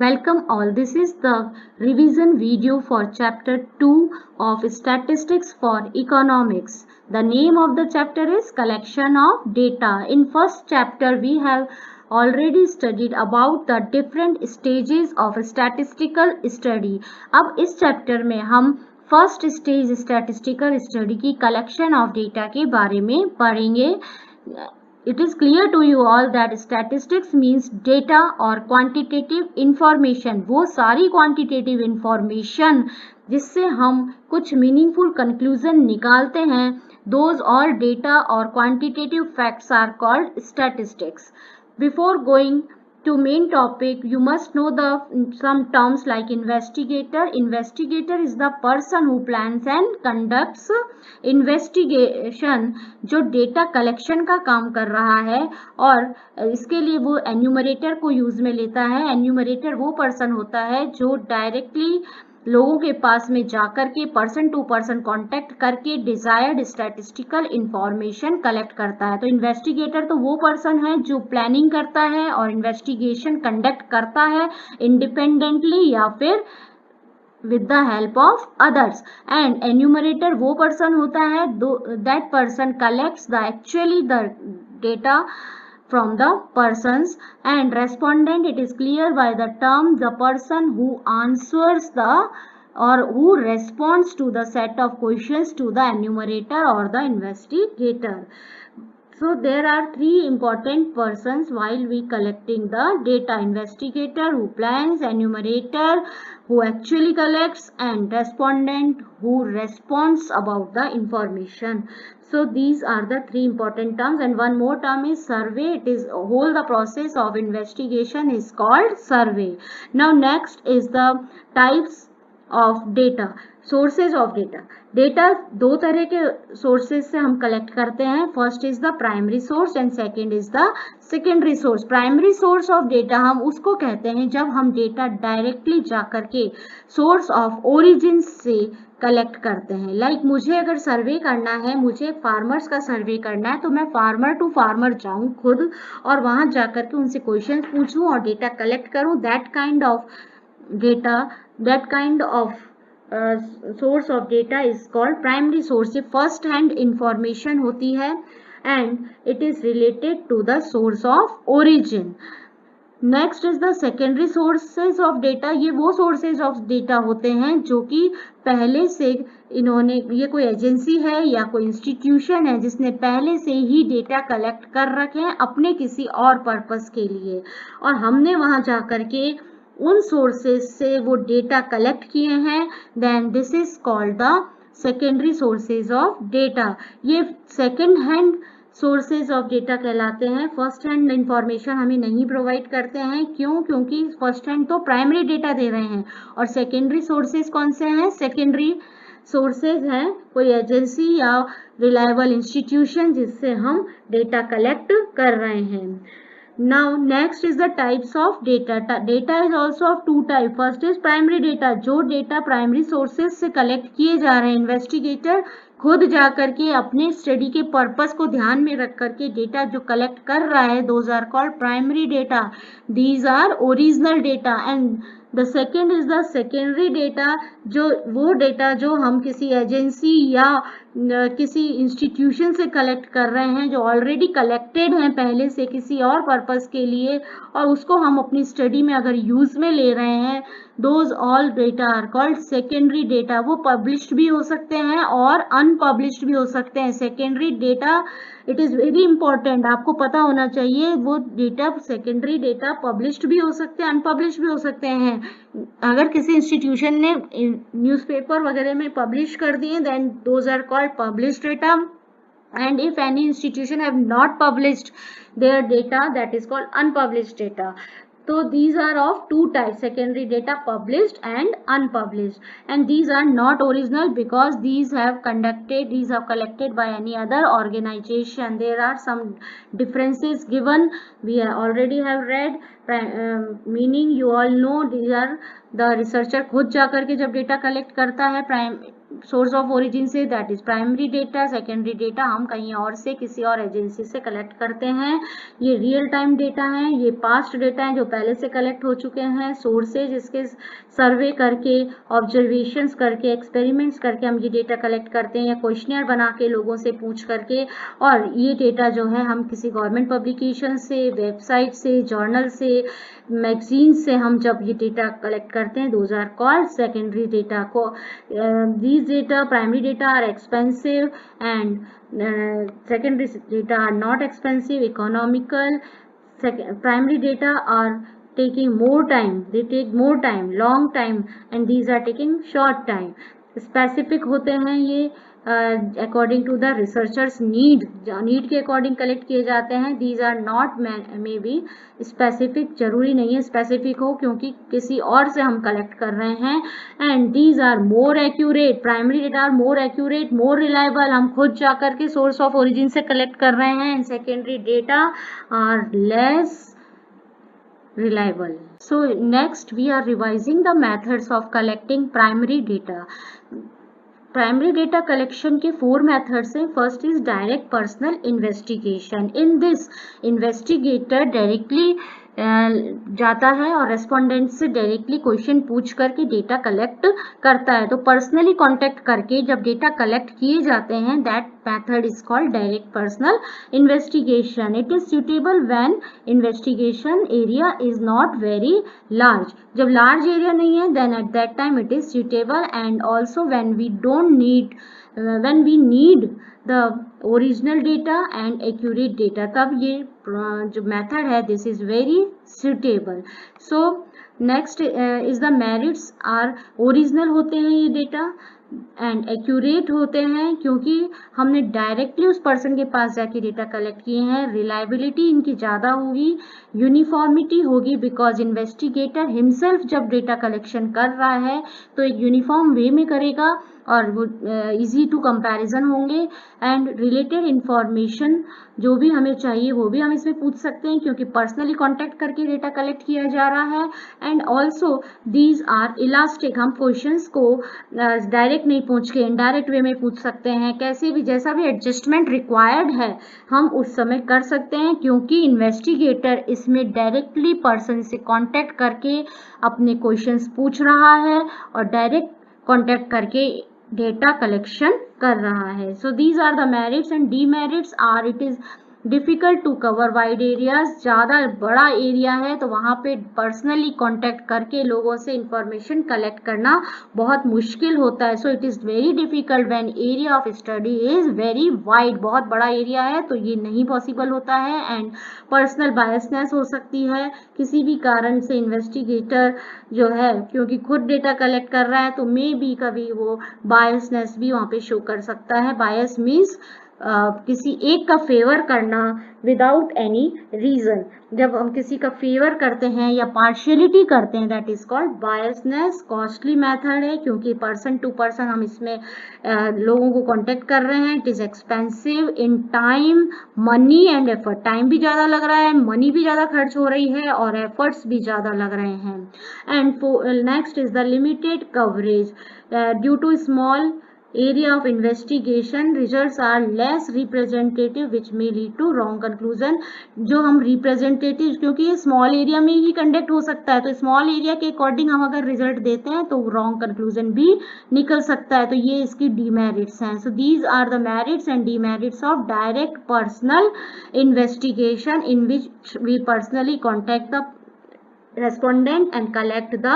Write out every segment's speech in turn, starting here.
Welcome all. This is the revision video for chapter 2 of Statistics for Economics. The name of the chapter is Collection of Data. In first chapter we have already studied about the different stages of statistical study. अब इस chapter में हम first stage statistical study की collection of data के बारे में पढ़ेंगे. It is clear to you all that statistics means data or quantitative information. वो सारी quantitative information जिससे हम कुछ meaningful conclusion निकालते हैं, those all data or quantitative facts are called statistics. Before going to main topic, you must know some terms like investigator. Investigator is the person who plans and conducts investigation, जो data collection का काम कर रहा है और इसके लिए वो एन्यूमरेटर को यूज में लेता है. एन्यूमरेटर वो पर्सन होता है जो डायरेक्टली लोगों के पास में जाकर के पर्सन टू पर्सन कांटेक्ट करके डिजायर्ड स्टैटिस्टिकल इंफॉर्मेशन कलेक्ट करता है. तो इन्वेस्टिगेटर तो वो पर्सन है जो प्लानिंग करता है और इन्वेस्टिगेशन कंडक्ट करता है इंडिपेंडेंटली या फिर with the help of others. And enumerator वो person होता है that person collects the data from the persons. And respondent, it is clear by the term the person who answers or who responds to the set of questions to the enumerator or the investigator. So there are three important persons while we collecting the data: investigator who plans, enumerator who actually collects, and respondent who responds about the information. So these are the three important terms. And one more term is survey. It is whole the process of investigation is called survey. Now next is the types of data. Sources of data. Data दो तरह के sources से हम collect करते हैं. First is the primary source and second is the secondary source. Primary source of data हम उसको कहते हैं जब हम डेटा डायरेक्टली जाकर के सोर्स ऑफ ओरिजिन से कलेक्ट करते हैं. लाइक मुझे अगर सर्वे करना है, मुझे फार्मर्स का सर्वे करना है, तो मैं फार्मर टू फार्मर जाऊं खुद और वहां जाकर के उनसे क्वेश्चन पूछूं और डेटा कलेक्ट करूं. That kind of data, that kind of source of data is called primary source. ये फर्स्ट हैंड इंफॉर्मेशन होती है and it is related to the source of origin. Next is the secondary sources of data. ये वो sources of data होते हैं जो कि पहले से इन्होंने, ये कोई एजेंसी है या कोई इंस्टीट्यूशन है जिसने पहले से ही डेटा कलेक्ट कर रखे हैं अपने किसी और पर्पस के लिए, और हमने वहां जाकर के उन सोर्सेज से वो डेटा कलेक्ट किए हैं. Then this is called the secondary sources of data. ये second hand sources of data कहलाते हैं. फर्स्ट हैंड इंफॉर्मेशन हमें नहीं प्रोवाइड करते हैं. क्यों? क्योंकि फर्स्ट हैंड तो प्राइमरी डेटा दे रहे हैं और सेकेंडरी सोर्सेज कौन से हैं? सेकेंडरी सोर्सेज हैं कोई एजेंसी या रिलायबल इंस्टीट्यूशन जिससे हम डेटा कलेक्ट कर रहे हैं. Now next is the types of data. Data is also of two types. First is primary data. जो डेटा प्राइमरी सोर्सेज से कलेक्ट किए जा रहे हैं, इन्वेस्टिगेटर खुद जाकर के अपने स्टडी के पर्पस को ध्यान में रख करके डेटा जो कलेक्ट कर रहा है, those are called primary data. These are original data. And the second is the secondary data. जो वो डेटा जो हम किसी एजेंसी या किसी इंस्टीट्यूशन से कलेक्ट कर रहे हैं, जो ऑलरेडी कलेक्टेड हैं पहले से किसी और पर्पस के लिए, और उसको हम अपनी स्टडी में अगर यूज में ले रहे हैं, those all data are called secondary data. वो पब्लिश्ड भी हो सकते हैं और अनपब्लिश्ड भी हो सकते हैं. Secondary data, it is very important, आपको पता होना चाहिए. वो डेटा सेकेंडरी डेटा पब्लिश्ड भी हो सकते हैं, अनपब्लिश्ड भी हो सकते हैं. अगर किसी इंस्टीट्यूशन ने न्यूज़पेपर वगैरह में पब्लिश कर दिए, then those are called published data. And if any institution have not published their data, that is called unpublished data. So these are of two types: secondary data, published and unpublished. And these are not original because these are collected by any other organization. There are some differences given. We already have read. Meaning you all know, these are the researcher खुद जाकर के जब data collect करता है source of origin से, that is primary data. Secondary data हम कहीं और से, किसी और एजेंसी से कलेक्ट करते हैं। ये रियल टाइम डेटा है, ये पास्ट डेटा है जो पहले से कलेक्ट हो चुके हैं। सोर्सेज इसके सर्वे करके, ऑब्जर्वेशंस करके, एक्सपेरिमेंट्स करके हम ये डेटा कलेक्ट करते हैं, या क्वेश्चनर बना के लोगों से पूछ करके। और ये डेटा जो है हम किसी गवर्नमेंट पब्लिकेशन से, वेबसाइट से, जर्नल से, मैगजीन से हम जब ये डेटा कलेक्ट करते हैं, those are called secondary data को। these data, primary data are expensive and secondary data are not expensive, economical. Primary data are taking more time, they take more time, long time, and these are taking short time. Specific होते हैं ये, according to the researchers need के according collect किए जाते हैं। These are not may be specific, जरूरी नहीं है स्पेसिफिक हो, क्योंकि किसी और से हम कलेक्ट कर रहे हैं। And these are more accurate, primary data are more accurate, more reliable, हम खुद जाकर के सोर्स ऑफ ओरिजिन से कलेक्ट कर रहे हैं। And secondary data are less reliable. So next we are revising the methods of collecting primary data. Primary data collection के 4 methods हैं. First is direct personal investigation. In this, investigator directly जाता है और respondent से directly question पूछ करके data collect करता है। तो पर्सनली कांटेक्ट करके जब डेटा कलेक्ट किए जाते हैं, that method is called direct personal investigation. It is suitable when investigation area is not very large. जब लार्ज एरिया नहीं है, then at that time it is suitable. And also when we don't need, when we need the original data and accurate data, तब ये जो method है, this is very suitable. So next is the merits are original होते हैं ये data and accurate होते हैं, क्योंकि हमने डायरेक्टली उस पर्सन के पास जाके डेटा कलेक्ट किए हैं. रिलायबिलिटी इनकी ज़्यादा होगी, यूनिफॉर्मिटी होगी, बिकॉज इन्वेस्टिगेटर हिमसेल्फ जब डेटा कलेक्शन कर रहा है तो एक यूनिफॉर्म वे में करेगा और वो इजी टू कंपैरिजन होंगे. एंड रिलेटेड इंफॉर्मेशन जो भी हमें चाहिए वो भी हम इसमें पूछ सकते हैं, क्योंकि पर्सनली कांटेक्ट करके डेटा कलेक्ट किया जा रहा है. And also these are elastic, हम क्वेश्चंस को डायरेक्ट नहीं पूछ के इनडायरेक्ट वे में पूछ सकते हैं. कैसे भी, जैसा भी एडजस्टमेंट रिक्वायर्ड है हम उस समय कर सकते हैं, क्योंकि इन्वेस्टिगेटर इसमें डायरेक्टली पर्सन से कांटेक्ट करके अपने क्वेश्चंस पूछ रहा है और डायरेक्ट कांटेक्ट करके डेटा कलेक्शन कर रहा है. So these are the merits and demerits are, it is difficult to cover wide areas. ज़्यादा बड़ा एरिया है तो वहाँ पे पर्सनली कांटेक्ट करके लोगों से इंफॉर्मेशन कलेक्ट करना बहुत मुश्किल होता है. So it is very difficult when area of study is very wide. बहुत बड़ा एरिया है तो ये नहीं पॉसिबल होता है. एंड पर्सनल बायसनेस हो सकती है किसी भी कारण से. इन्वेस्टिगेटर जो है, क्योंकि खुद डेटा कलेक्ट कर रहा है, तो मे बी कभी वो बायसनेस भी वहाँ पे शो कर सकता है. बायस मीन्स किसी एक का फेवर करना विदाउट एनी रीजन. जब हम किसी का फेवर करते हैं या पार्शियलिटी करते हैं, that is called biasness. Costly method है, क्योंकि पर्सन टू पर्सन हम इसमें लोगों को कांटेक्ट कर रहे हैं. It is expensive in time, money and effort. Time भी ज़्यादा लग रहा है, मनी भी ज़्यादा खर्च हो रही है और एफर्ट्स भी ज़्यादा लग रहे हैं. And next is the limited coverage. Due to small area of investigation, results are less representative which may lead to wrong conclusion. जो हम representative, क्योंकि ये small area में ही conduct हो सकता है, तो small area के according हम अगर result देते हैं तो wrong conclusion भी निकल सकता है. तो ये इसकी demerits हैं. So these are the merits and demerits of direct personal investigation, in which we personally contact the respondent and collect the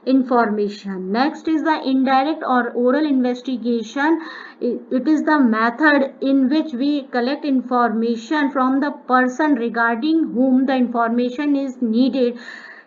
information. Next is the indirect or oral investigation. It is the method in which we collect information from the person regarding whom the information is needed.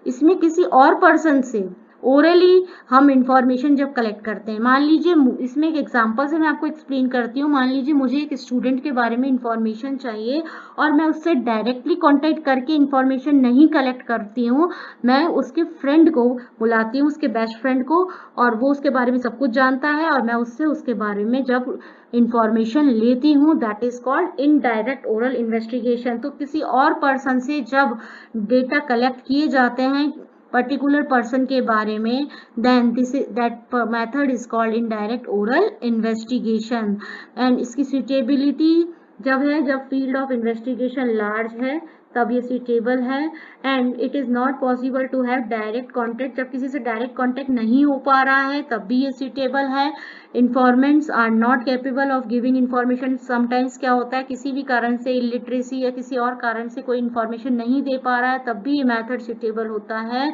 इसमें किसी और person से orally हम information जब collect करते हैं, मान लीजिए, इसमें एक एग्जांपल से मैं आपको एक्सप्लेन करती हूँ. मान लीजिए मुझे एक स्टूडेंट के बारे में इंफॉर्मेशन चाहिए और मैं उससे डायरेक्टली कांटेक्ट करके इंफॉर्मेशन नहीं कलेक्ट करती हूँ. मैं उसके फ्रेंड को बुलाती हूँ, उसके बेस्ट फ्रेंड को, और वो उसके बारे में सब कुछ जानता है और मैं उससे उसके बारे में जब इंफॉर्मेशन लेती हूँ, that is called indirect oral investigation. तो किसी और पर्सन से जब डेटा कलेक्ट किए जाते हैं पर्टिकुलर पर्सन के बारे में, then that method is called indirect oral investigation. And इसकी सुटेबिलिटी जब है जब फील्ड ऑफ इन्वेस्टिगेशन लार्ज है तब ये सुटेबल है। And it is not possible to have direct contact, जब किसी से डायरेक्ट कॉन्टेक्ट नहीं हो पा रहा है तब भी ये सुटेबल है। Informants are not capable of giving information, sometimes क्या होता है किसी भी कारण से इलिटरेसी या किसी और कारण से कोई इन्फॉर्मेशन नहीं दे पा रहा है तब भी ये मेथड सुटेबल होता है।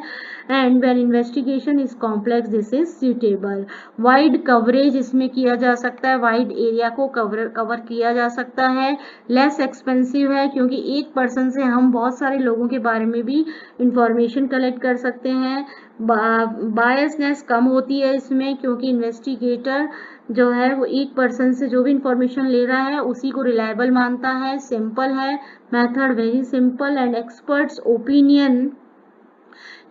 And when investigation is complex this is suitable. Wide coverage इसमें किया जा सकता है, वाइड एरिया को कवर किया जा सकता है। लेस एक्सपेंसिव है क्योंकि एक पर्सन से हम बहुत सारे लोगों के बारे में भी इंफॉर्मेशन कलेक्ट कर सकते हैं। बायसनेस कम होती है इसमें क्योंकि इन्वेस्टिगेटर जो है वो एक पर्सन से जो भी इंफॉर्मेशन ले रहा है उसी को रिलायबल मानता है। सिंपल है method, very simple. And experts opinion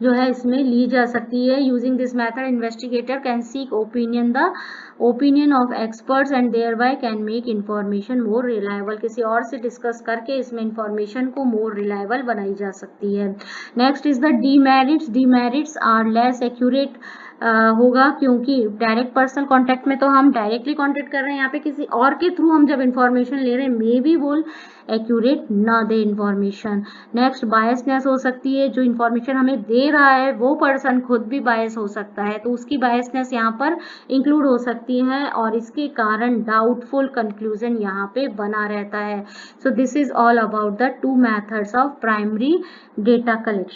जो है इसमें ली जा सकती है। Using this method investigator can seek opinion of experts and thereby can make information more reliable. किसी और से डिस्कस करके इसमें इंफॉर्मेशन को मोर रिलायबल बनाई जा सकती है। Next is the demerits. Demerits are less accurate होगा क्योंकि डायरेक्ट पर्सनल कांटेक्ट में तो हम डायरेक्टली कांटेक्ट कर रहे हैं, यहाँ पे किसी और के थ्रू हम जब इंफॉर्मेशन ले रहे हैं मे बी वो एक्यूरेट ना दे इंफॉर्मेशन। नेक्स्ट बायसनेस हो सकती है, जो इंफॉर्मेशन हमें दे रहा है वो पर्सन खुद भी बायस हो सकता है तो उसकी बायसनेस यहाँ पर इंक्लूड हो सकती है और इसके कारण डाउटफुल कंक्लूजन यहाँ पे बना रहता है। So this is all about the two methods of primary data collection.